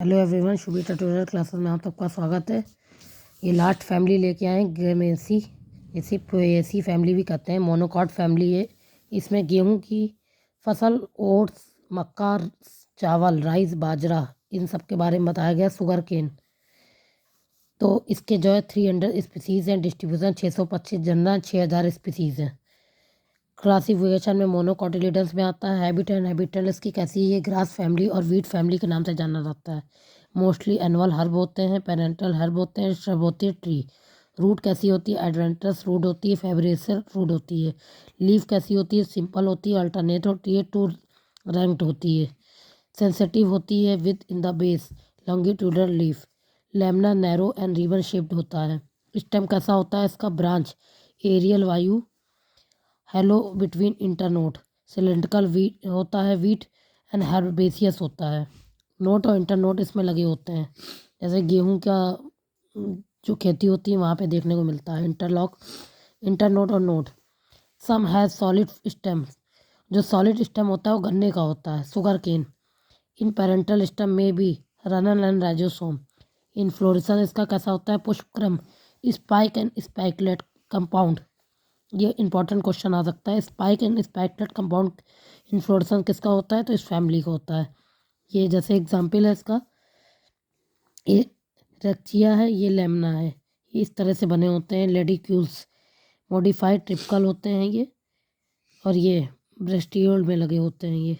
Hello everyone, Shubhi tutorial classes में आप सबका स्वागत है। ये लास्ट फैमिली लेके आए ग्रेमेसी, इसे पोएसी फैमिली भी कहते हैं। मोनोकॉट फैमिली है। इसमें गेहूं की फसल, ओट्स, मक्का, चावल, राइस, बाजरा, इन सब के बारे में बताया गया। शुगर केन, तो इसके जो है 300 स्पीसीज़ हैं। डिस्ट्रीब्यूशन 625 जनरल, 6000 स्पीसीज़ हैं। क्लासिफिकेशन में मोनोकॉटिलिडन्स में आता है। हैबिट एंड हैबिटेट इसकी कैसी है, ग्रास फैमिली और वीट फैमिली के नाम से जाना जाता है। मोस्टली एनुअल हर्ब होते हैं, पेरेंटल हर्ब होते हैं, श्रब होती है, ट्री। रूट कैसी होती है, एडवेंटस रूट होती है, फेब्रेसर रूट होती है। लीफ कैसी होती है, सिंपल होती है, अल्टरनेट होती है, टू रैंक्ड होती है। सेंसिटिव होती है with in the base, longitudinal leaf. Lemna narrow and ribbon shaped होता है। स्टेम कैसा होता है इसका, ब्रांच, एरियल वायु, hello between internode. Cylindrical wheat होता है, वीट एंड हर्बेसियस होता है। नोट और इंटरनोट इसमें लगे होते हैं, जैसे गेहूं का जो खेती होती है वहाँ पे देखने को मिलता है। इंटरलॉक, इंटरनोट और node. Some has solid stem, जो सॉलिड स्टेम होता है वो गन्ने का होता है। शुगर केन, इन पेरेंटल स्टेम में भी रनल एंड राइजोसोम। इन्फ्लोरेसन इसका कैसा होता है, पुष्पक्रम, स्पाइक एंड स्पाइकलेट कंपाउंड। ये इंपॉर्टेंट क्वेश्चन आ सकता है। स्पाइक एंड स्पाइकलेट कंपाउंड इन्फ्लोरेसन किसका होता है, तो इस फैमिली का होता है। ये जैसे एग्जाम्पल है इसका, ये रेक्चिया है, ये लेमना है। ये इस तरह से बने होते हैं। लेडिक्यूल्स मॉडिफाइड ट्रिपिकल होते हैं ये, और ये ब्रेस्टियोल में लगे होते हैं। ये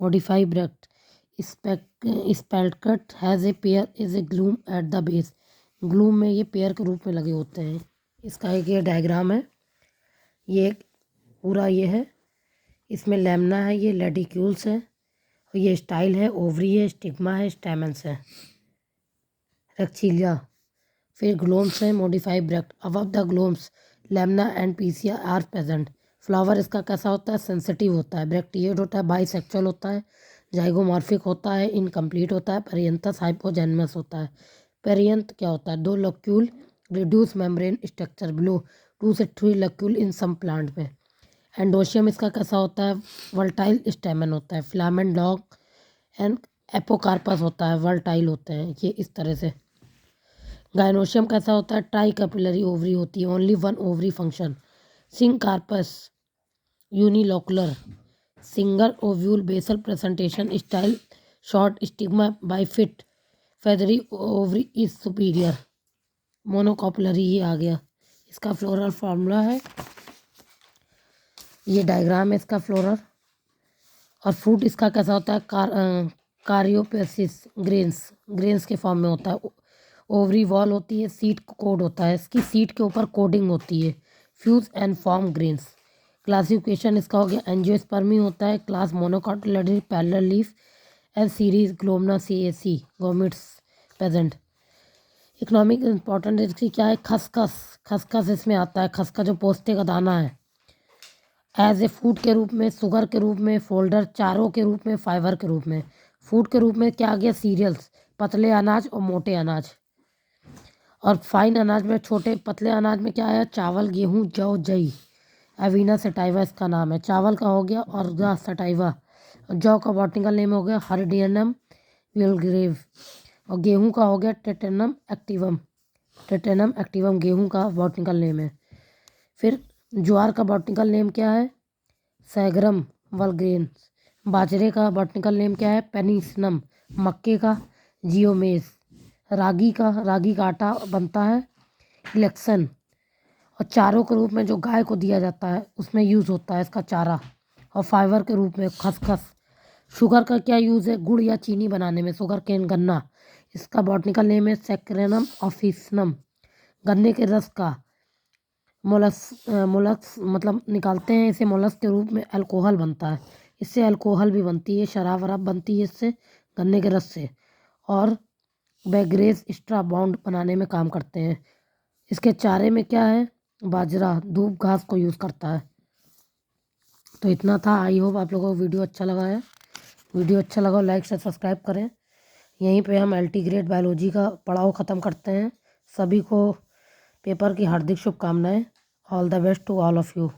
modified bract spikelet has a pair is a glume at the base. Glume में ये पेयर के रूप में लगे होते हैं। इसका एक ये डायग्राम है, ये पूरा ये है। इसमें लेमना है, ये लेडिक्यूल्स है, और ये स्टाइल है, ओवरी है, स्टिग्मा है, स्टैमेंस है, रेक्चिलिया। फिर ग्लोम्स है, modified bract. Above the glumes lemma and palea are present. Flower इसका कैसा होता है, सेंसिटिव होता है, ब्रैक्टिएट होता है, बाइसेक्चुअल होता है, जाइगोमॉर्फिक होता है, इनकम्प्लीट होता है, पेरियंथस हाइपोजेनमस होता है। पेरियंथ क्या होता है, 2 locule, reduce membrane structure below 2 से 3 लॉक्यूल इन सम प्लांट में। एंडोशियम इसका कैसा होता है, वर्टाइल स्टेमन होता है। फिलामेंट लॉन्ग एंड एपोकार्पस होता है, वर्टाइल होते हैं ये इस तरह से। गाइनोशियम कैसा होता है, ट्राई कैपिलरी ओवरी होती है, only one ovary function. Syncarpous unilocular, single ovule, basal presentation, style short, stigma bifid, feathery ovary is superior. Monocarpellary ही आ गया। इसका फ्लोरल फार्मूला है, ये डायग्राम है इसका फ्लोरल। और फ्रूट इसका कैसा होता है, कारियोपेसिस, ग्रेन्स के फॉर्म में होता है। ओवरी वॉल होती है, सीड कोड होता है, इसकी सीड के ऊपर कोडिंग होती है। Fuse and form grains. Classification इसका हो गया, एंजियोस्पर्मी होता है, class monocotyledonae, parallel leaf and series glumaceae CAC गोमिट्स प्रेजेंट। इकोनॉमिक इंपॉर्टेंट इसकी क्या है, खसखस, खसखस इसमें आता है, खसखस जो पोस्ते का दाना है। एज ए फूड के रूप में, शुगर के रूप में, फोल्डर, चारों के रूप में, फाइबर के रूप में। फूड के रूप में क्या आ गया, सीरियल्स, पतले अनाज और मोटे अनाज। और फाइन अनाज में, छोटे पतले अनाज में क्या आया, चावल, गेहूं, जौ, जई। एविना सटाइवा इसका नाम है, चावल का हो गया ऑर्गा सटाइवा। जौ का बॉटनिकल नेम हो गया हर्डियनम विलग्रेव। और गेहूं का हो गया टेटेनम एक्टिवम, टेटेनम एक्टिवम गेहूं का बॉटनिकल नेम है। फिर ज्वार का बॉटनिकल नेम क्या है, सैगरम वलग्रेन्स। बाजरे का बॉटनिकल नेम क्या है, पेनिसनम। मक्के का जियोमेस। रागी का आटा बनता है, इलेक्शन। और चारों के रूप में जो गाय को दिया जाता है उसमें यूज़ होता है इसका चारा। और फाइबर के रूप में खसखस। शुगर का क्या यूज़ है, गुड़ या चीनी बनाने में, शुगर केन, गन्ना। इसका बॉटनिकल नेम है सैक्रेनम ऑफिसनम। गन्ने के रस का मोलस मतलब निकालते हैं इसे, मोलस के रूप में अल्कोहल बनता है, इससे अल्कोहल भी बनती है, शराब वराब बनती है इससे, गन्ने के रस से। और बैगरेज स्ट्रा बॉन्ड बनाने में काम करते हैं। इसके चारे में क्या है, बाजरा, दूब घास को यूज़ करता है। तो इतना था। आई होप आप लोगों को वीडियो अच्छा लगा है। वीडियो अच्छा लगा लाइक से सब्सक्राइब करें। यहीं पे हम LT ग्रेड बायोलॉजी का पड़ाव ख़त्म करते हैं। सभी को पेपर की हार्दिक शुभकामनाएं। All the best to all of you.